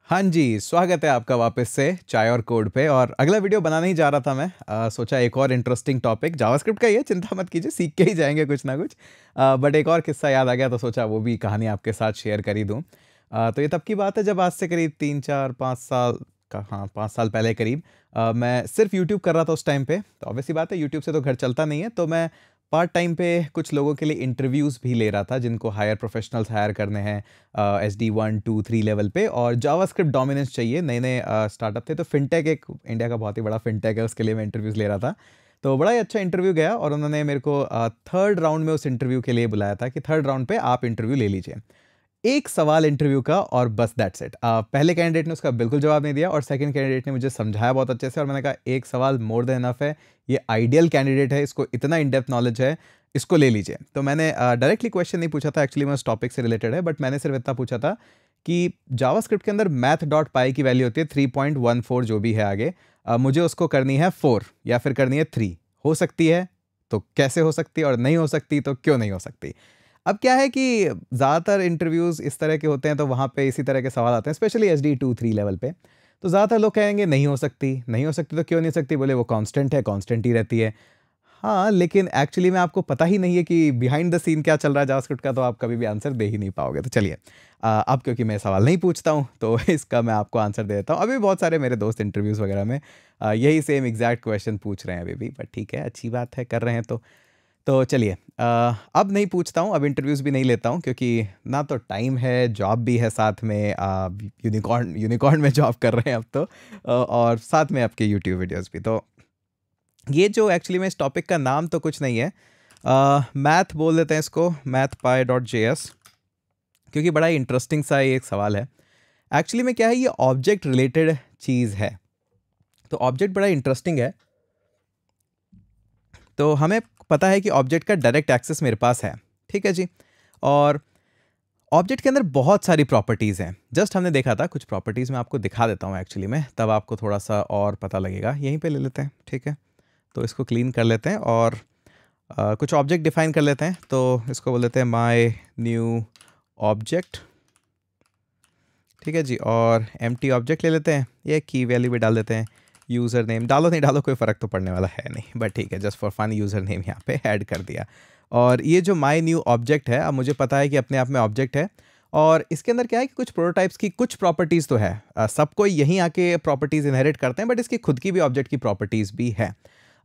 हाँ जी, स्वागत है आपका वापस से चाय और कोड पे। और अगला वीडियो बनाने ही जा रहा था मैं। सोचा एक और इंटरेस्टिंग टॉपिक जावास्क्रिप्ट का ही है, चिंता मत कीजिए, सीख के ही जाएंगे कुछ ना कुछ। बट एक और किस्सा याद आ गया तो सोचा वो भी कहानी आपके साथ शेयर कर ही दूँ। तो ये तब की बात है जब आज से करीब 3 4 5 साल का, हाँ 5 साल पहले करीब, मैं सिर्फ यूट्यूब कर रहा था उस टाइम पे। तो ऑब्वियसली बात है, यूट्यूब से तो घर चलता नहीं है, तो मैं पार्ट टाइम पे कुछ लोगों के लिए इंटरव्यूज़ भी ले रहा था जिनको हायर प्रोफेशनल्स हायर करने हैं SD 1 2 3 लेवल पे, और जावास्क्रिप्ट डोमिनेंस चाहिए। नए नए स्टार्टअप थे, तो फिनटेक एक इंडिया का बहुत ही बड़ा फिनटेक है, उसके लिए मैं इंटरव्यूज़ ले रहा था। तो बड़ा ही अच्छा इंटरव्यू गया और उन्होंने मेरे को थर्ड राउंड में उस इंटरव्यू के लिए बुलाया था कि थर्ड राउंड पे आप इंटरव्यू ले लीजिए। एक सवाल इंटरव्यू का और बस दैट्स इट। पहले कैंडिडेट ने उसका बिल्कुल जवाब नहीं दिया और सेकंड कैंडिडेट ने मुझे समझाया बहुत अच्छे से, और मैंने कहा एक सवाल मोर देन इनफ है, ये आइडियल कैंडिडेट है, इसको इतना इन डेप्थ नॉलेज है, इसको ले लीजिए। तो मैंने डायरेक्टली क्वेश्चन नहीं पूछा था, एक्चुअली मैं उस टॉपिक से रिलेटेड है, बट मैंने सिर्फ इतना पूछा था कि जावास्क्रिप्ट के अंदर मैथ डॉट पाई की वैल्यू होती है 3.14 जो भी है आगे, मुझे उसको करनी है 4 या फिर करनी है 3। हो सकती है तो कैसे हो सकती है, और नहीं हो सकती तो क्यों नहीं हो सकती। अब क्या है कि ज़्यादातर इंटरव्यूज़ इस तरह के होते हैं, तो वहाँ पे इसी तरह के सवाल आते हैं, स्पेशली SD 2 3 लेवल पे। तो ज़्यादातर लोग कहेंगे नहीं हो सकती, नहीं हो सकती तो क्यों नहीं हो सकती, बोले वो कांस्टेंट है, कांस्टेंट ही रहती है। हाँ, लेकिन एक्चुअली में आपको पता ही नहीं है कि बिहाइंड द सीन क्या चल रहा है जावास्क्रिप्ट का, तो आप कभी भी आंसर दे ही नहीं पाओगे। तो चलिए, अब क्योंकि मैं सवाल नहीं पूछता हूँ तो इसका मैं आपको आंसर दे देता हूँ। अभी बहुत सारे मेरे दोस्त इंटरव्यूज़ वगैरह में यही सेम एग्जैक्ट क्वेश्चन पूछ रहे हैं अभी भी, बट ठीक है, अच्छी बात है, कर रहे हैं तो चलिए, अब नहीं पूछता हूँ, अब इंटरव्यूज़ भी नहीं लेता हूँ, क्योंकि ना तो टाइम है, जॉब भी है साथ में, यूनिकॉर्न यूनिकॉर्न में जॉब कर रहे हैं अब तो, और साथ में आपके यूट्यूब वीडियोस भी। तो ये जो एक्चुअली में इस टॉपिक का नाम तो कुछ नहीं है, मैथ बोल देते हैं इसको, mathpy.js, क्योंकि बड़ा ही इंटरेस्टिंग सा ये एक सवाल है। एक्चुअली में क्या है, ये ऑब्जेक्ट रिलेटेड चीज़ है, तो ऑब्जेक्ट बड़ा इंटरेस्टिंग है। तो हमें पता है कि ऑब्जेक्ट का डायरेक्ट एक्सेस मेरे पास है, ठीक है जी। और ऑब्जेक्ट के अंदर बहुत सारी प्रॉपर्टीज़ हैं। जस्ट हमने देखा था, कुछ प्रॉपर्टीज़ मैं आपको दिखा देता हूँ एक्चुअली में, तब आपको थोड़ा सा और पता लगेगा। यहीं पे ले लेते हैं, ठीक है। तो इसको क्लीन कर लेते हैं और कुछ ऑब्जेक्ट डिफाइन कर लेते हैं। तो इसको बोल देते हैं माय न्यू ऑब्जेक्ट, ठीक है जी। और एम्प्टी ऑब्जेक्ट ले लेते हैं, ये की वैल्यू भी डाल देते हैं। यूज़र नेम डालो नहीं डालो कोई फ़र्क तो पड़ने वाला है नहीं, बट ठीक है, just for fun user name यहाँ पे ऐड कर दिया। और ये जो माय न्यू ऑब्जेक्ट है, अब मुझे पता है कि अपने आप में ऑब्जेक्ट है, और इसके अंदर क्या है कि कुछ प्रोटोटाइप्स की कुछ प्रॉपर्टीज़ तो है। सबको यहीं आके प्रॉपर्टीज़ इनहेरिट करते हैं, बट इसकी खुद की भी ऑब्जेक्ट की प्रॉपर्टीज़ भी है।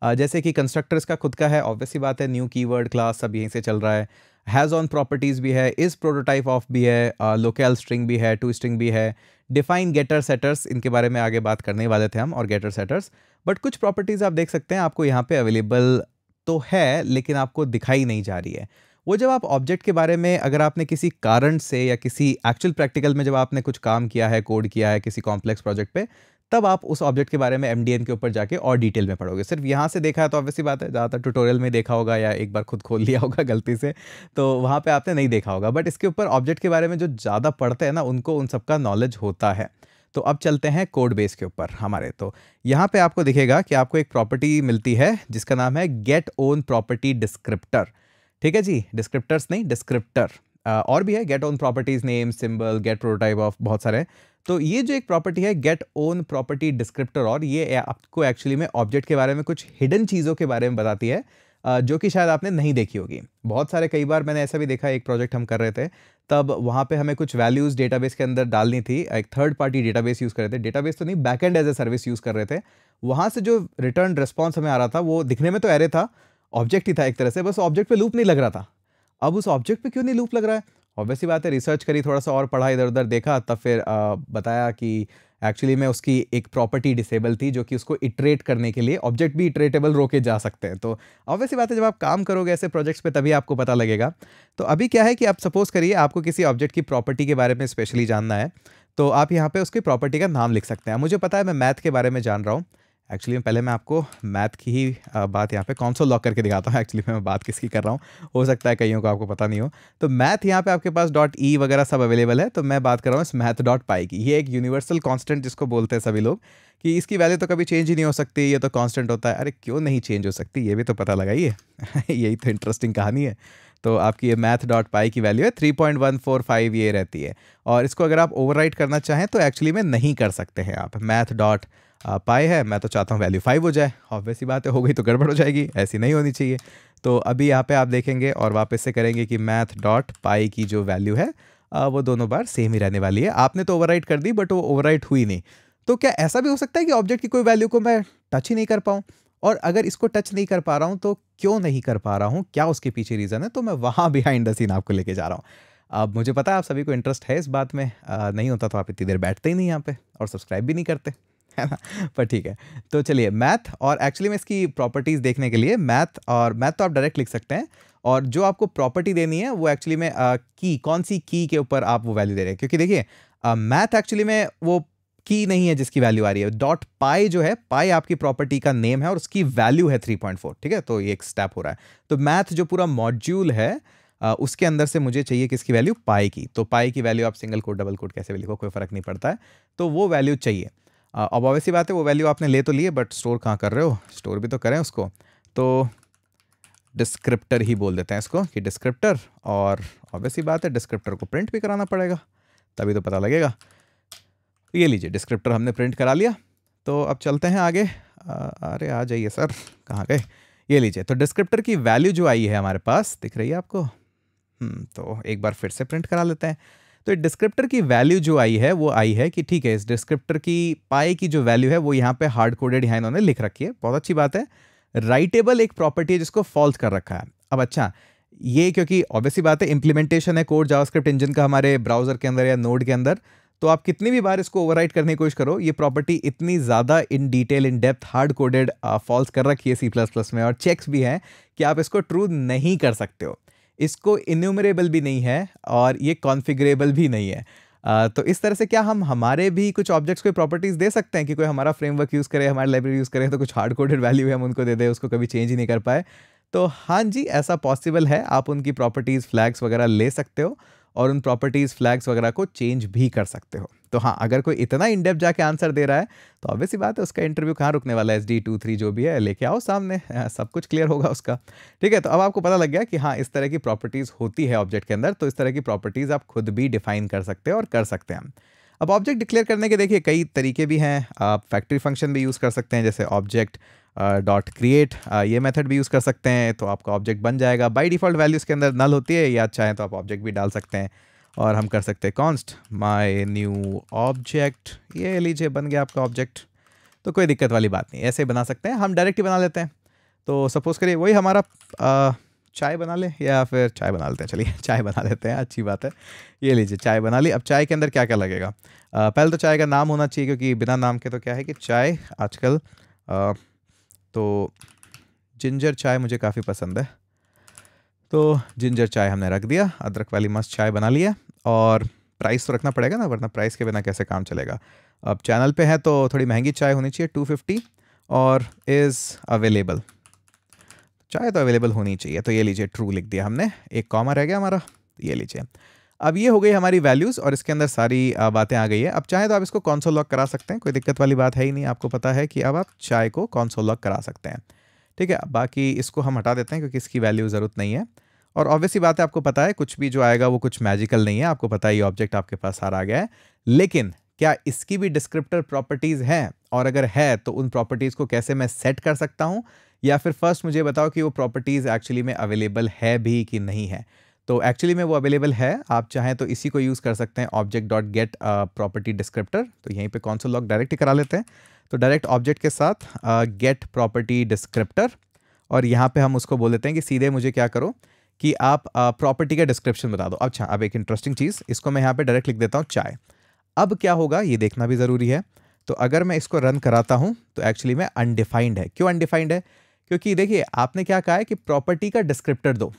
जैसे कि कंस्ट्रक्टर्स का खुद का है, ऑब्वियसली बात है, न्यू कीवर्ड क्लास सब यहीं से चल रहा है। हैज़ ऑन प्रॉपर्टीज़ भी है, इस प्रोटोटाइप ऑफ भी है, लोकल स्ट्रिंग भी है, टू स्ट्रिंग भी है, डिफाइन गेटर सेटर्स, इनके बारे में आगे बात करने वाले थे हम, और गेटर सेटर्स। बट कुछ प्रॉपर्टीज़ आप देख सकते हैं आपको यहाँ पे अवेलेबल तो है, लेकिन आपको दिखाई नहीं जा रही है। वो जब आप ऑब्जेक्ट के बारे में, अगर आपने किसी कारण से या किसी एक्चुअल प्रैक्टिकल में जब आपने कुछ काम किया है, कोड किया है किसी कॉम्प्लेक्स प्रोजेक्ट पे, तब आप उस ऑब्जेक्ट के बारे में MDN के ऊपर जाके और डिटेल में पढ़ोगे। सिर्फ यहाँ से देखा है तो ऑब्वियसली बात है, ज़्यादातर ट्यूटोरियल में देखा होगा या एक बार खुद खोल लिया होगा गलती से, तो वहाँ पे आपने नहीं देखा होगा। बट इसके ऊपर ऑब्जेक्ट के बारे में जो ज़्यादा पढ़ते हैं ना, उनको उन सबका नॉलेज होता है। तो अब चलते हैं कोड बेस के ऊपर हमारे। तो यहाँ पे आपको दिखेगा कि आपको एक प्रॉपर्टी मिलती है जिसका नाम है गेट ओन प्रॉपर्टी डिस्क्रिप्टर, ठीक है जी, डिस्क्रिप्टर्स नहीं, डिस्क्रिप्टर। और भी है, get own properties name, symbol, get prototype of, बहुत सारे। तो ये जो एक प्रॉपर्टी है गेट ओन प्रॉपर्टी डिस्क्रिप्टर, और ये आपको एक्चुअली में ऑब्जेक्ट के बारे में कुछ हिडन चीज़ों के बारे में बताती है, जो कि शायद आपने नहीं देखी होगी। बहुत सारे, कई बार मैंने ऐसा भी देखा, एक प्रोजेक्ट हम कर रहे थे, तब वहाँ पे हमें कुछ वैल्यूज़ डेटाबेस के अंदर डालनी थी। एक थर्ड पार्टी डेटाबेस यूज़ कर रहे थे, डेटाबेस तो नहीं, backend as a service use कर रहे थे। वहाँ से जो रिटर्न रिस्पॉन्स हमें आ रहा था, वो दिखने में तो एरे था, ऑब्जेक्ट ही था एक तरह से, बस ऑब्जेक्ट पे लूप नहीं लग रहा था। अब उस ऑब्जेक्ट पे क्यों नहीं लूप लग रहा है? ऑब्वियसली बात है, रिसर्च करी, थोड़ा सा और पढ़ा, इधर उधर देखा, तब फिर बताया कि एक्चुअली में उसकी एक प्रॉपर्टी डिसेबल थी, जो कि उसको इटरेट करने के लिए, ऑब्जेक्ट भी इटरेटेबल रोके जा सकते हैं। तो ऑब्वियसली बात है, जब आप काम करोगे ऐसे प्रोजेक्ट्स पे तभी आपको पता लगेगा। तो अभी क्या है कि आप सपोज करिए आपको किसी ऑब्जेक्ट की प्रॉपर्टी के बारे में स्पेशली जानना है, तो आप यहाँ पे उसकी प्रॉपर्टी का नाम लिख सकते हैं। मुझे पता है मैं मैथ के बारे में जान रहा हूँ, एक्चुअली पहले मैं आपको मैथ की ही बात यहाँ पे कंसोल लॉक करके दिखाता हूँ। एक्चुअली मैं बात किसकी कर रहा हूँ, हो सकता है कईयों को आपको पता नहीं हो। तो मैथ यहाँ पे आपके पास .e वगैरह सब अवेलेबल है, तो मैं बात कर रहा हूँ इस मैथ.py की। ये एक यूनिवर्सल कांस्टेंट जिसको बोलते हैं सभी लोग, कि इसकी वैल्यू तो कभी चेंज ही नहीं हो सकती, ये तो कांस्टेंट होता है। अरे क्यों नहीं चेंज हो सकती, ये भी तो पता लगाइए यही तो इंटरेस्टिंग कहानी है। तो आपकी ये math.py की वैल्यू है 3.145 ये रहती है। और इसको अगर आप ओवरराइट करना चाहें तो एक्चुअली में नहीं कर सकते हैं आप। math.py है, मैं तो चाहता हूँ वैल्यू 5 हो जाए, ऑब्वियस सी बात है, हो गई तो गड़बड़ हो जाएगी, ऐसी नहीं होनी चाहिए। तो अभी यहाँ पे आप देखेंगे और वापस से करेंगे कि math.py की जो वैल्यू है वो दोनों बार सेम ही रहने वाली है। आपने तो ओवरराइट कर दी बट वो ओवरराइट हुई नहीं। तो क्या ऐसा भी हो सकता है कि ऑब्जेक्ट की कोई वैल्यू को मैं टच ही नहीं कर पाऊँ? और अगर इसको टच नहीं कर पा रहा हूँ तो क्यों नहीं कर पा रहा हूँ, क्या उसके पीछे रीज़न है? तो मैं वहाँ बिहाइंड द सीन आपको लेके जा रहा हूँ। अब मुझे पता है आप सभी को इंटरेस्ट है इस बात में, नहीं होता तो आप इतनी देर बैठते ही नहीं यहाँ पे और सब्सक्राइब भी नहीं करते, है ना? पर ठीक है, तो चलिए मैथ और एक्चुअली में इसकी प्रॉपर्टीज़ देखने के लिए मैथ तो आप डायरेक्ट लिख सकते हैं। और जो आपको प्रॉपर्टी देनी है वो एक्चुअली में की, कौन सी की के ऊपर आप वो वैल्यू दे रहे हैं, क्योंकि देखिए मैथ एक्चुअली में वो की नहीं है जिसकी वैल्यू आ रही है। डॉट पाई जो है, पाई आपकी प्रॉपर्टी का नेम है और उसकी वैल्यू है 3.4, ठीक है? तो ये एक स्टेप हो रहा है। तो मैथ जो पूरा मॉड्यूल है उसके अंदर से मुझे चाहिए किसकी वैल्यू? पाई की। तो पाई की वैल्यू आप सिंगल कोट डबल कोट कैसे भी लिखो, कोई फर्क नहीं पड़ता है, तो वो वैल्यू चाहिए। अब ऑब्वियसली बात है वो वैल्यू आपने ले तो लिए बट स्टोर कहाँ कर रहे हो? स्टोर भी तो करें उसको। तो डिस्क्रिप्टर ही बोल देते हैं इसको कि डिस्क्रिप्टर, और ऑब्वियसली बात है डिस्क्रिप्टर को प्रिंट भी कराना पड़ेगा तभी तो पता लगेगा। ये लीजिए डिस्क्रिप्टर हमने प्रिंट करा लिया। तो अब चलते हैं आगे। अरे आ जाइए सर, कहाँ गए? ये लीजिए, तो डिस्क्रिप्टर की वैल्यू जो आई है हमारे पास, दिख रही है आपको? तो एक बार फिर से प्रिंट करा लेते हैं। तो डिस्क्रिप्टर की वैल्यू जो आई है वो आई है कि ठीक है, इस डिस्क्रिप्टर की पाई की जो वैल्यू है वो यहाँ पे हार्ड कोडेड यहाँ इन्होंने लिख रखी है, बहुत अच्छी बात है। राइटेबल एक प्रॉपर्टी है जिसको फॉल्स कर रखा है। अब अच्छा, ये क्योंकि ऑब्वियसली बात है इंप्लीमेंटेशन है कोड जावास्क्रिप्ट इंजन का हमारे ब्राउजर के अंदर या नोड के अंदर, तो आप कितनी भी बार इसको ओवरराइट करने की कोशिश करो, ये प्रॉपर्टी इतनी ज़्यादा in detail in depth hard coded false कर रखी है C++ में, और चेक्स भी हैं कि आप इसको ट्रू नहीं कर सकते हो। इसको इन्यूमरेबल भी नहीं है और ये कॉन्फ़िगरेबल भी नहीं है। तो इस तरह से क्या हम हमारे भी कुछ ऑब्जेक्ट्स को प्रॉपर्टीज़ दे सकते हैं कि कोई हमारा फ्रेमवर्क यूज़ करे, हमारी लाइब्रेरी यूज़ करे, तो कुछ हार्ड कोडेड वैल्यू है हम उनको दे दें, उसको कभी चेंज ही नहीं कर पाए? तो हाँ जी, ऐसा पॉसिबल है। आप उनकी प्रॉपर्टीज़ फ्लैग्स वगैरह ले सकते हो और उन प्रॉपर्टीज़ फ्लैग्स वगैरह को चेंज भी कर सकते हो। तो हाँ, अगर कोई इतना इन डेप्थ जाके आंसर दे रहा है तो ऑब्वियसली बात है उसका इंटरव्यू कहाँ रुकने वाला है? SD 2-3 जो भी है लेके आओ सामने, सब कुछ क्लियर होगा उसका। ठीक है, तो अब आपको पता लग गया कि हाँ, इस तरह की प्रॉपर्टीज़ होती है ऑब्जेक्ट के अंदर, तो इस तरह की प्रॉपर्टीज़ आप खुद भी डिफाइन कर सकते हो और कर सकते हैं। अब ऑब्जेक्ट डिक्लेयर करने के देखिए कई तरीके भी हैं। आप फैक्ट्री फंक्शन भी यूज़ कर सकते हैं, जैसे ऑब्जेक्ट डॉट क्रिएट, ये मेथड भी यूज़ कर सकते हैं, तो आपका ऑब्जेक्ट बन जाएगा। बाय डिफ़ॉल्ट वैल्यू इसके अंदर नल होती है, या चाहें तो आप ऑब्जेक्ट भी डाल सकते हैं। और हम कर सकते हैं कॉन्स्ट माय न्यू ऑब्जेक्ट, ये लीजिए बन गया आपका ऑब्जेक्ट। तो कोई दिक्कत वाली बात नहीं, ऐसे बना सकते हैं। हम डायरेक्ट ही बना लेते हैं। तो सपोज़ करिए वही हमारा चाय बना ले, या फिर चाय बना लेते हैं, चलिए चाय बना लेते हैं, अच्छी बात है। ये लीजिए चाय बना ली। अब चाय के अंदर क्या क्या लगेगा? पहले तो चाय का नाम होना चाहिए, क्योंकि बिना नाम के तो क्या है कि चाय आजकल तो जिंजर चाय मुझे काफ़ी पसंद है, तो जिंजर चाय हमने रख दिया। अदरक वाली मस्त चाय बना लिया। और प्राइस तो रखना पड़ेगा ना, वरना प्राइस के बिना कैसे काम चलेगा। अब चैनल पे है तो थोड़ी महंगी चाय होनी चाहिए, 250, और इज़ अवेलेबल, चाय तो अवेलेबल होनी चाहिए। तो ये लीजिए ट्रू लिख दिया हमने, एक कॉमा रह गया हमारा, ये लीजिए। अब ये हो गई हमारी वैल्यूज़ और इसके अंदर सारी बातें आ गई है। अब चाहे तो आप इसको कंसोल लॉग करा सकते हैं, कोई दिक्कत वाली बात है ही नहीं। आपको पता है कि अब आप चाय को कंसोल लॉग करा सकते हैं, ठीक है। बाकी इसको हम हटा देते हैं क्योंकि इसकी वैल्यू ज़रूरत नहीं है। और ऑब्वियसली बात है, आपको पता है कुछ भी जो आएगा वो कुछ मैजिकल नहीं है। आपको पता है ये ऑब्जेक्ट आपके पास सारा आ गया है, लेकिन क्या इसकी भी डिस्क्रिप्टर प्रॉपर्टीज़ हैं? और अगर है तो उन प्रॉपर्टीज़ को कैसे मैं सेट कर सकता हूँ? या फिर फर्स्ट मुझे बताओ कि वो प्रॉपर्टीज़ एक्चुअली में अवेलेबल है भी कि नहीं है। तो एक्चुअली में वो अवेलेबल है। आप चाहें तो इसी को यूज़ कर सकते हैं, object dot gate property descriptor. तो यहीं पे कंसोल लॉग डायरेक्ट ही करा लेते हैं। तो डायरेक्ट ऑब्जेक्ट के साथ गेट प्रॉपर्टी डिस्क्रिप्टर, और यहाँ पे हम उसको बोल देते हैं कि सीधे मुझे क्या करो कि आप प्रॉपर्टी का डिस्क्रिप्शन बता दो। अच्छा, अब एक इंटरेस्टिंग चीज़, इसको मैं यहाँ पे डायरेक्ट लिख देता हूँ चाय। अब क्या होगा ये देखना भी ज़रूरी है। तो अगर मैं इसको रन कराता हूँ तो एक्चुअली में अनडिफाइंड है। क्यों अनडिफाइंड है? क्योंकि देखिए आपने क्या कहा है कि प्रॉपर्टी का डिस्क्रिप्टर दो।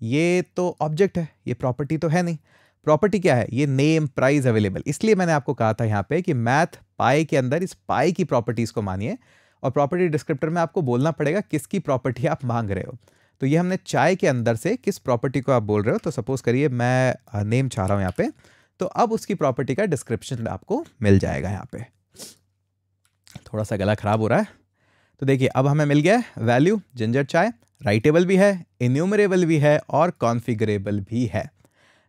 ये तो ऑब्जेक्ट है, ये प्रॉपर्टी तो है नहीं। प्रॉपर्टी क्या है? ये नेम, प्राइस, अवेलेबल। इसलिए मैंने आपको कहा था यहाँ पे कि मैथ पाई के अंदर इस पाई की प्रॉपर्टीज़ को मानिए, और प्रॉपर्टी डिस्क्रिप्टर में आपको बोलना पड़ेगा किसकी प्रॉपर्टी आप मांग रहे हो। तो ये हमने चाय के अंदर से किस प्रॉपर्टी को आप बोल रहे हो। तो सपोज करिए मैं नेम चाह रहा हूँ यहाँ पे, तो अब उसकी प्रॉपर्टी का डिस्क्रिप्शन आपको मिल जाएगा। यहाँ पे थोड़ा सा गला खराब हो रहा है, तो देखिए अब हमें मिल गया वैल्यू जिंजर चाय, राइटेबल भी है, इन्यूमरेबल भी है और कॉन्फ़िगरेबल भी है।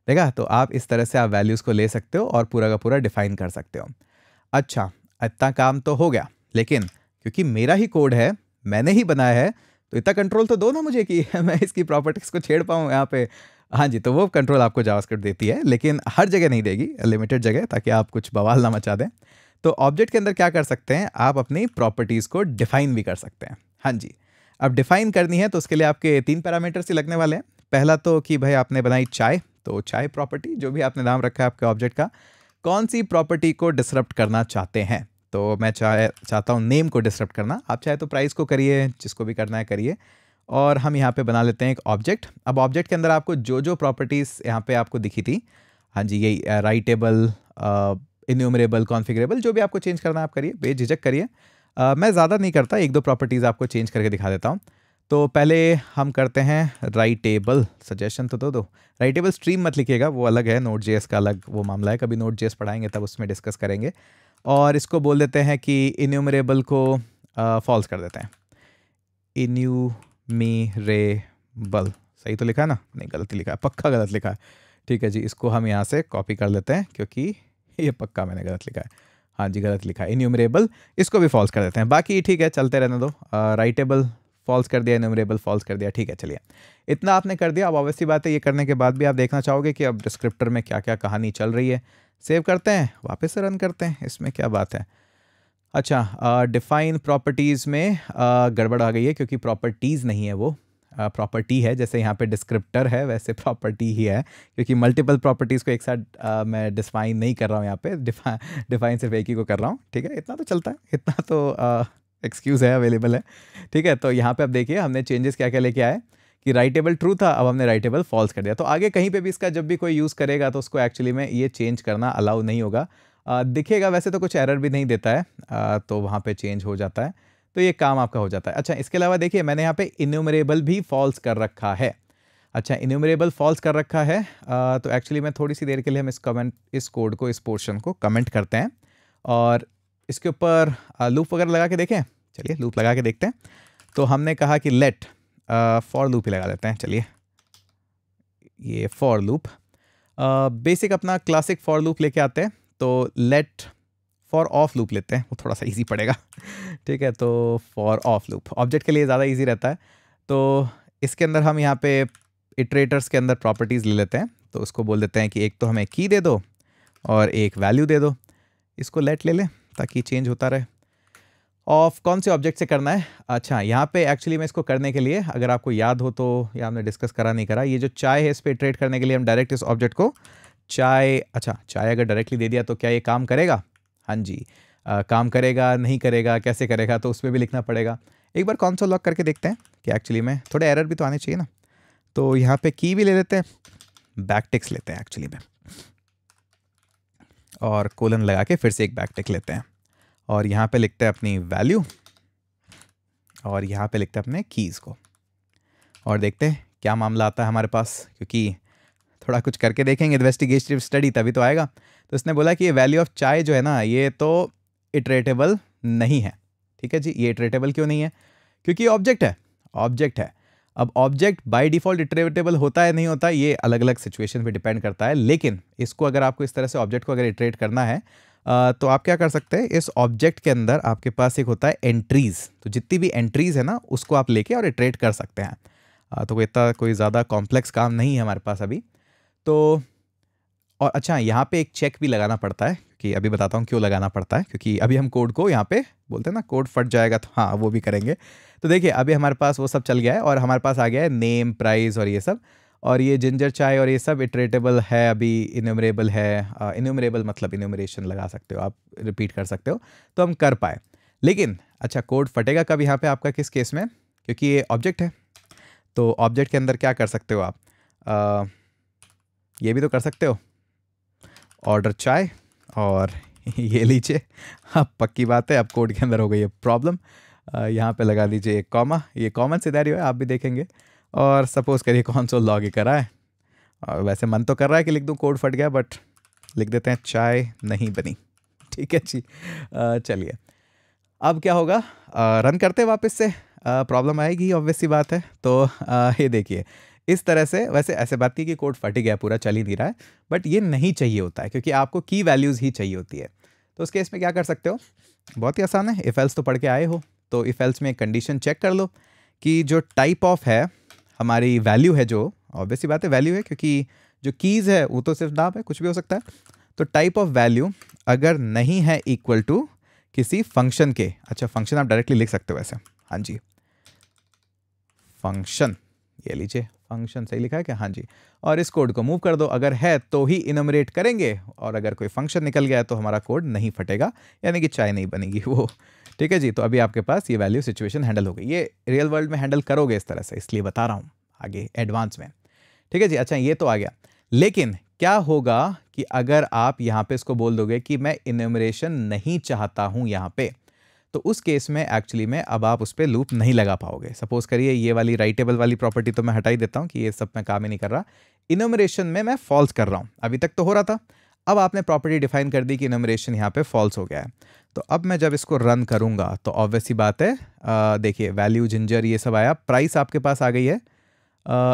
देखा, तो आप इस तरह से आप वैल्यूज़ को ले सकते हो और पूरा का पूरा डिफाइन कर सकते हो। अच्छा, इतना काम तो हो गया, लेकिन क्योंकि मेरा ही कोड है, मैंने ही बनाया है, तो इतना कंट्रोल तो दो ना मुझे कि मैं इसकी प्रॉपर्टीज़ को छेड़ पाऊँ यहाँ पे। हाँ जी, तो वो कंट्रोल आपको जावास्क्रिप्ट देती है, लेकिन हर जगह नहीं देगी, लिमिटेड जगह, ताकि आप कुछ बवाल ना मचा दें। तो ऑब्जेक्ट के अंदर क्या कर सकते हैं, आप अपनी प्रॉपर्टीज़ को डिफाइन भी कर सकते हैं। हाँ जी, अब डिफाइन करनी है तो उसके लिए आपके 3 पैरामीटर्स ही लगने वाले हैं। पहला तो कि भाई आपने बनाई चाय, तो चाय प्रॉपर्टी, जो भी आपने नाम रखा है आपके ऑब्जेक्ट का, कौन सी प्रॉपर्टी को डिसरप्ट करना चाहते हैं। तो मैं चाहता हूँ नेम को डिसरप्ट करना, आप चाहे तो प्राइस को करिए, जिसको भी करना है करिए। और हम यहाँ पे बना लेते हैं एक ऑब्जेक्ट। अब ऑब्जेक्ट के अंदर आपको जो जो प्रॉपर्टीज़ यहाँ पे आपको दिखी थी, हाँ जी, यही राइटेबल, इन्यूमरेबल, कॉन्फ़िगरेबल, जो भी आपको चेंज करना है आप करिए, बेझिझक करिए। मैं ज़्यादा नहीं करता, 1-2 प्रॉपर्टीज़ आपको चेंज करके दिखा देता हूँ। तो पहले हम करते हैं राइटेबल, सजेशन तो दो। राइटेबल स्ट्रीम मत लिखिएगा, वो अलग है, नोड जेएस का अलग वो मामला है, कभी नोड जेएस पढ़ाएंगे तब उसमें डिस्कस करेंगे। और इसको बोल देते हैं कि इन्यूमरेबल को फॉल्स कर देते हैं। इन्यूमरेबल, सही तो लिखा है ना? नहीं, गलत लिखा है, पक्का गलत लिखा है। ठीक है जी, इसको हम यहाँ से कॉपी कर लेते हैं, क्योंकि ये पक्का मैंने गलत लिखा है। हाँ जी, गलत लिखा है, इन्यूमरेबल, इसको भी फॉल्स कर देते हैं। बाकी ठीक है, चलते रहने दो। राइटेबल फॉल्स कर दिया, इन्यूमरेबल फॉल्स कर दिया, ठीक है, चलिए इतना आपने कर दिया। अब ऑब्वियसली बात है, ये करने के बाद भी आप देखना चाहोगे कि अब डिस्क्रिप्टर में क्या क्या कहानी चल रही है। सेव करते हैं, वापस से रन करते हैं, इसमें क्या बात है। अच्छा, डिफाइन प्रॉपर्टीज़ में गड़बड़ आ गई है, क्योंकि प्रॉपर्टीज़ नहीं है वो, प्रॉपर्टी है। जैसे यहाँ पे डिस्क्रिप्टर है, वैसे प्रॉपर्टी ही है, क्योंकि मल्टीपल प्रॉपर्टीज़ को एक साथ मैं डिफाइन नहीं कर रहा हूँ यहाँ पे, डिफाइन सिर्फ एक ही को कर रहा हूँ। ठीक है, इतना तो चलता है, इतना तो एक्सक्यूज़ है, अवेलेबल है। ठीक है, तो यहाँ पे अब देखिए हमने चेंजेस क्या क्या लेके आए कि राइटेबल ट्रू था, अब हमने राइटेबल फॉल्स कर दिया। तो आगे कहीं पे भी इसका जब भी कोई यूज़ करेगा तो उसको एक्चुअली में ये चेंज करना अलाउ नहीं होगा। दिखेगा वैसे तो कुछ एरर भी नहीं देता है, तो वहाँ पे चेंज हो जाता है, तो ये काम आपका हो जाता है। अच्छा, इसके अलावा देखिए मैंने यहाँ पे इन्यूमरेबल भी फॉल्स कर रखा है। अच्छा, इन्यूमरेबल फॉल्स कर रखा है, तो एक्चुअली मैं थोड़ी सी देर के लिए हम इस कोड को, इस पोर्शन को कमेंट करते हैं और इसके ऊपर लूप वगैरह लगा के देखें। चलिए लूप लगा के देखते हैं। तो हमने कहा कि लेट फॉर लूप ही लगा देते हैं। चलिए, ये फॉर लूप, बेसिक अपना क्लासिक फॉर लूप लेके आते हैं। तो लेट फॉर ऑफ लूप लेते हैं, वो थोड़ा सा इजी पड़ेगा। ठीक है, तो फॉर ऑफ लूप ऑब्जेक्ट के लिए ज़्यादा इजी रहता है। तो इसके अंदर हम यहाँ पे इटरेटर्स के अंदर प्रॉपर्टीज़ ले लेते हैं। तो उसको बोल देते हैं कि एक तो हमें की दे दो और एक वैल्यू दे दो। इसको लेट ले लें ताकि चेंज होता रहे। ऑफ कौन से ऑब्जेक्ट से करना है? अच्छा, यहाँ पे एक्चुअली मैं इसको करने के लिए, अगर आपको याद हो तो, या हमने डिस्कस करा नहीं करा, ये जो चाय है इस पर इटरेट करने के लिए हम डायरेक्ट इस ऑब्जेक्ट को चाय, अच्छा चाय अगर डायरेक्टली दे दिया तो क्या ये काम करेगा? हाँ जी, काम करेगा, नहीं करेगा, कैसे करेगा, तो उसमें भी लिखना पड़ेगा। एक बार कौन सा लॉक करके देखते हैं कि एक्चुअली में थोड़े एरर भी तो आने चाहिए ना। तो यहाँ पे की भी ले लेते हैं, बैकटिक्स लेते हैं एक्चुअली में, और कोलन लगा के फिर से एक बैकटिक लेते हैं, और यहाँ पे लिखते हैं अपनी वैल्यू, और यहाँ पे लिखते हैं अपने कीज़ को, और देखते हैं क्या मामला आता है हमारे पास, क्योंकि थोड़ा कुछ करके देखेंगे, इन्वेस्टिगेटिव स्टडी, तभी तो आएगा। तो इसने बोला कि ये वैल्यू ऑफ चाय जो है ना, ये तो इटरेटेबल नहीं है। ठीक है जी, ये इटरेटेबल क्यों नहीं है? क्योंकि ऑब्जेक्ट है, ऑब्जेक्ट है। अब ऑब्जेक्ट बाय डिफ़ॉल्ट इटरेटेबल होता है नहीं होता, ये अलग अलग सिचुएशन पे डिपेंड करता है। लेकिन इसको अगर आपको इस तरह से ऑब्जेक्ट को अगर इटरेट करना है, तो आप क्या कर सकते हैं, इस ऑब्जेक्ट के अंदर आपके पास एक होता है एंट्रीज़। तो जितनी भी एंट्रीज़ है ना, उसको आप लेके और इटरेट कर सकते हैं। तो इतना कोई ज़्यादा कॉम्प्लेक्स काम नहीं है हमारे पास अभी। तो और अच्छा, यहाँ पे एक चेक भी लगाना पड़ता है, कि अभी बताता हूँ क्यों लगाना पड़ता है, क्योंकि अभी हम कोड को यहाँ पे बोलते हैं ना, कोड फट जाएगा, तो हाँ वो भी करेंगे। तो देखिए अभी हमारे पास वो सब चल गया है, और हमारे पास आ गया है नेम, प्राइस और ये सब, और ये जिंजर चाय और ये सब इटरेटेबल है, अभी इन्यूमरेबल है। इन्यूमरेबल मतलब इन्यूमरेशन लगा सकते हो आप, रिपीट कर सकते हो, तो हम कर पाए। लेकिन अच्छा, कोड फटेगा कब यहाँ पे आपका, किस केस में? क्योंकि ये ऑब्जेक्ट है। तो ऑब्जेक्ट के अंदर क्या कर सकते हो आप, ये भी तो कर सकते हो, ऑर्डर चाय, और ये लीजिए। अब पक्की बात है, अब कोड के अंदर हो गई है प्रॉब्लम। यहाँ पे लगा दीजिए एक कॉमा, ये कॉमन सिनेरियो है, आप भी देखेंगे। और सपोज करिए कंसोल लॉग ही करा है, और वैसे मन तो कर रहा है कि लिख दूँ कोड फट गया, बट लिख देते हैं चाय नहीं बनी। ठीक है जी, चलिए अब क्या होगा, रन करते हैं वापस से। प्रॉब्लम आएगी, ऑब्वियस सी बात है। तो ये देखिए इस तरह से, वैसे ऐसे बात नहीं कि कोड फट गया पूरा चल ही नहीं रहा है, बट ये नहीं चाहिए होता है क्योंकि आपको की वैल्यूज़ ही चाहिए होती है। तो उस केस में क्या कर सकते हो, बहुत ही आसान है, इफ एल्स तो पढ़ के आए हो, तो इफ एल्स में एक कंडीशन चेक कर लो कि जो टाइप ऑफ है हमारी वैल्यू है, जो ऑब्वियस सी बात है वैल्यू है क्योंकि जो कीज़ है वो तो सिर्फ नाम है, कुछ भी हो सकता है। तो टाइप ऑफ वैल्यू अगर नहीं है इक्वल टू किसी फंक्शन के, अच्छा फंक्शन आप डायरेक्टली लिख सकते हो वैसे, हाँ जी फंक्शन, ये लीजिए फंक्शन सही लिखा है क्या, हाँ जी। और इस कोड को मूव कर दो, अगर है तो ही इनमरेट करेंगे, और अगर कोई फंक्शन निकल गया तो हमारा कोड नहीं फटेगा, यानी कि चाय नहीं बनेगी वो। ठीक है जी, तो अभी आपके पास ये वैल्यू सिचुएशन हैंडल हो गई। ये रियल वर्ल्ड में हैंडल करोगे इस तरह से, इसलिए बता रहा हूँ आगे एडवांस में। ठीक है जी, अच्छा ये तो आ गया, लेकिन क्या होगा कि अगर आप यहाँ पे इसको बोल दोगे कि मैं इनमरेशन नहीं चाहता हूँ यहाँ पे, तो उस केस में एक्चुअली में अब आप उस पर लूप नहीं लगा पाओगे। सपोज करिए ये वाली राइटेबल वाली प्रॉपर्टी तो मैं हटा ही देता हूँ कि ये सब में काम ही नहीं कर रहा, इनमरेशन में मैं फॉल्स कर रहा हूँ, अभी तक तो हो रहा था, अब आपने प्रॉपर्टी डिफाइन कर दी कि इनमरेशन यहाँ पे फॉल्स हो गया है। तो अब मैं जब इसको रन करूँगा तो ऑब्वियस ही बात है, देखिए वैल्यू जिंजर ये सब आया, प्राइस आपके पास आ गई है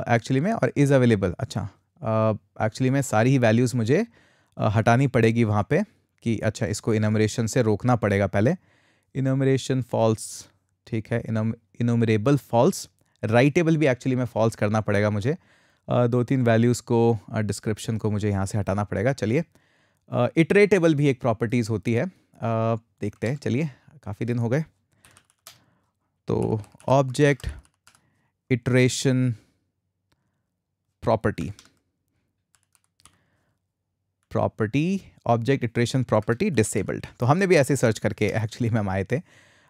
एक्चुअली में, और इज़ अवेलेबल। अच्छा एक्चुअली में सारी ही वैल्यूज़ मुझे हटानी पड़ेगी वहाँ पे कि अच्छा इसको इनमरेशन से रोकना पड़ेगा पहले, इनमरेशन फॉल्स, ठीक है, इनमरेबल फॉल्स, राइटेबल भी एक्चुअली में फॉल्स करना पड़ेगा मुझे, 2-3 वैल्यूज़ को डिस्क्रिप्शन को मुझे यहाँ से हटाना पड़ेगा। चलिए इटरेटेबल भी एक प्रॉपर्टीज़ होती है, देखते हैं, चलिए काफ़ी दिन हो गए। तो object iteration property object iteration property disabled, तो हमने भी ऐसे सर्च करके एक्चुअली में हम आए थे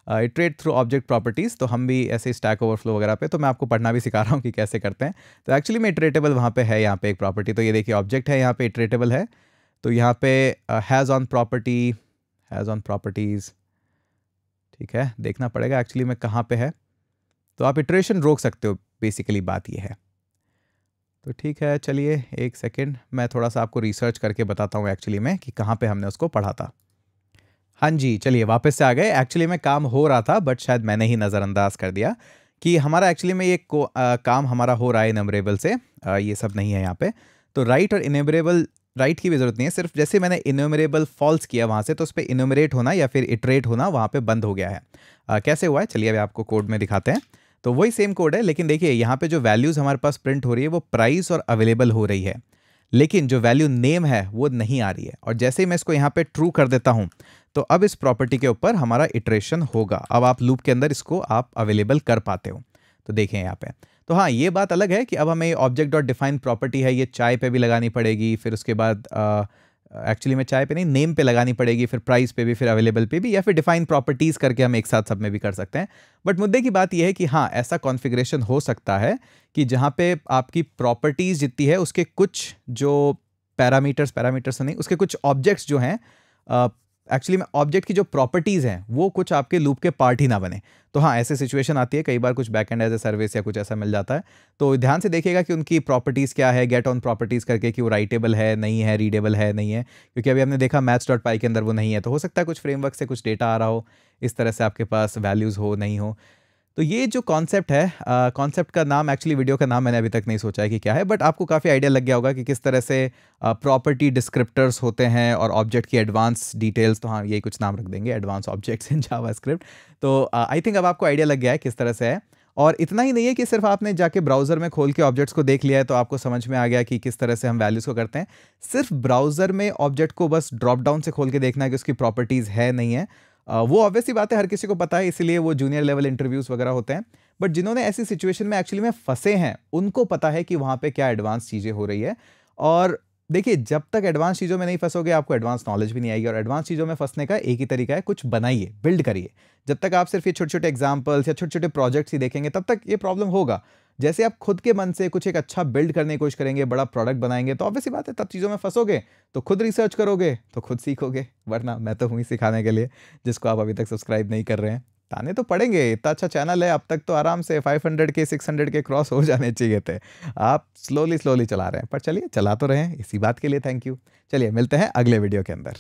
इटरेट थ्रू ऑब्जेक्ट प्रॉपर्टीज़, तो हम भी ऐसे स्टैक ओवरफ्लो वगैरह पे, तो मैं आपको पढ़ना भी सिखा रहा हूँ कि कैसे करते हैं। तो एक्चुअली में इटरेटेबल वहाँ पे है, यहाँ पे एक प्रॉपर्टी, तो ये देखिए ऑब्जेक्ट है, यहाँ पे इटरेटेबल है, तो यहाँ पे हैज़ ऑन प्रॉपर्टीज़, ठीक है, देखना पड़ेगा एक्चुअली में कहाँ पे है, तो आप इटरेशन रोक सकते हो, बेसिकली बात ये है। तो ठीक है, चलिए एक सेकेंड, मैं थोड़ा सा आपको रिसर्च करके बताता हूँ एक्चुअली में कि कहाँ पे हमने उसको पढ़ा था। हाँ जी, चलिए वापस से आ गए। एक्चुअली में काम हो रहा था, बट शायद मैंने ही नज़रअंदाज कर दिया कि हमारा एक्चुअली में ये काम हमारा हो रहा है इनमरेबल से, ये सब नहीं है यहाँ पे। तो राइट और इनमरेबल, राइट की भी ज़रूरत नहीं है, सिर्फ जैसे मैंने इनमरेबल फॉल्स किया वहाँ से, तो उस पर इनमरेट होना या फिर इटरेट होना वहाँ पे बंद हो गया है। कैसे हुआ है, चलिए अभी आपको कोड में दिखाते हैं। तो वही सेम कोड है, लेकिन देखिए यहाँ पे जो वैल्यूज़ हमारे पास प्रिंट हो रही है वो प्राइस और अवेलेबल हो रही है, लेकिन जो वैल्यू नेम है वो नहीं आ रही है। और जैसे ही मैं इसको यहाँ पे ट्रू कर देता हूँ, तो अब इस प्रॉपर्टी के ऊपर हमारा इटरेशन होगा, अब आप लूप के अंदर इसको आप अवेलेबल कर पाते हो। तो देखें यहाँ पे, तो हाँ ये बात अलग है कि अब हमें ऑब्जेक्ट डॉट डिफाइन प्रॉपर्टी है, ये चाय पे भी लगानी पड़ेगी, फिर उसके बाद एक्चुअली में चाय पे नहीं, नेम पे लगानी पड़ेगी, फिर प्राइस पे भी, फिर अवेलेबल पे भी, या फिर डिफाइन प्रॉपर्टीज़ करके हम एक साथ सब में भी कर सकते हैं। बट मुद्दे की बात यह है कि हाँ ऐसा कॉन्फ़िगरेशन हो सकता है कि जहाँ पे आपकी प्रॉपर्टीज़ जितनी है उसके कुछ जो पैरामीटर्स नहीं, उसके कुछ ऑब्जेक्ट्स जो हैं एक्चुअली में ऑब्जेक्ट की जो प्रॉपर्टीज़ हैं वो कुछ आपके लूप के पार्ट ही ना बने। तो हाँ ऐसे सिचुएशन आती है, कई बार कुछ बैकएंड एज ए सर्विस या कुछ ऐसा मिल जाता है, तो ध्यान से देखिएगा कि उनकी प्रॉपर्टीज़ क्या है, गेट ऑन प्रॉपर्टीज़ करके, कि वो राइटेबल है नहीं है, रीडेबल है नहीं है, क्योंकि अभी हमने देखा maths.py के अंदर वो नहीं है, तो हो सकता है कुछ फ्रेमवर्क से कुछ डेटा आ रहा हो, इस तरह से आपके पास वैल्यूज़ हो नहीं हो। तो ये जो कॉन्सेप्ट है, कॉन्सेप्ट का नाम एक्चुअली वीडियो का नाम मैंने अभी तक नहीं सोचा है कि क्या है, बट आपको काफ़ी आइडिया लग गया होगा कि किस तरह से प्रॉपर्टी डिस्क्रिप्टर्स होते हैं और ऑब्जेक्ट की एडवांस डिटेल्स, तो हाँ यही कुछ नाम रख देंगे, एडवांस ऑब्जेक्ट्स इन जावास्क्रिप्ट। तो आई थिंक अब आपको आइडिया लग गया है किस तरह से है। और इतना ही नहीं है कि सिर्फ आपने जाके ब्राउज़र में खोल के ऑब्जेक्ट्स को देख लिया है तो आपको समझ में आ गया कि किस तरह से हम वैल्यूज़ को करते हैं। सिर्फ ब्राउज़र में ऑब्जेक्ट को बस ड्रॉप डाउन से खोल के देखना है कि उसकी प्रॉपर्टीज़ है नहीं है, वो ऑब्वियस ही बात है, हर किसी को पता है, इसीलिए वो जूनियर लेवल इंटरव्यूज़ वगैरह होते हैं। बट जिन्होंने ऐसी सिचुएशन में एक्चुअली में फंसे हैं उनको पता है कि वहाँ पे क्या एडवांस चीज़ें हो रही है। और देखिए जब तक एडवांस चीज़ों में नहीं फंसोगे आपको एडवांस नॉलेज भी नहीं आएगी, और एडवांस चीज़ों में फंसने का एक ही तरीका है, कुछ बनाइए, बिल्ड करिए। जब तक आप सिर्फ ये छोटे छोटे एग्जाम्पल्स या छोटे छोटे प्रोजेक्ट्स ही देखेंगे तब तक ये प्रॉब्लम होगा। जैसे आप खुद के मन से कुछ एक अच्छा बिल्ड करने की कोशिश करेंगे, बड़ा प्रोडक्ट बनाएंगे, तो ऑब्वियस बात है तब चीज़ों में फंसोगे, तो खुद रिसर्च करोगे तो खुद सीखोगे, वरना मैं तो हूँ ही सिखाने के लिए, जिसको आप अभी तक सब्सक्राइब नहीं कर रहे हैं। ताने तो पड़ेंगे, इतना अच्छा चैनल है, अब तक तो आराम से 500 के 600 के क्रॉस हो जाने चाहिए थे, आप स्लोली चला रहे हैं, पर चलिए चला तो रहे हैं, इसी बात के लिए थैंक यू। चलिए मिलते हैं अगले वीडियो के अंदर।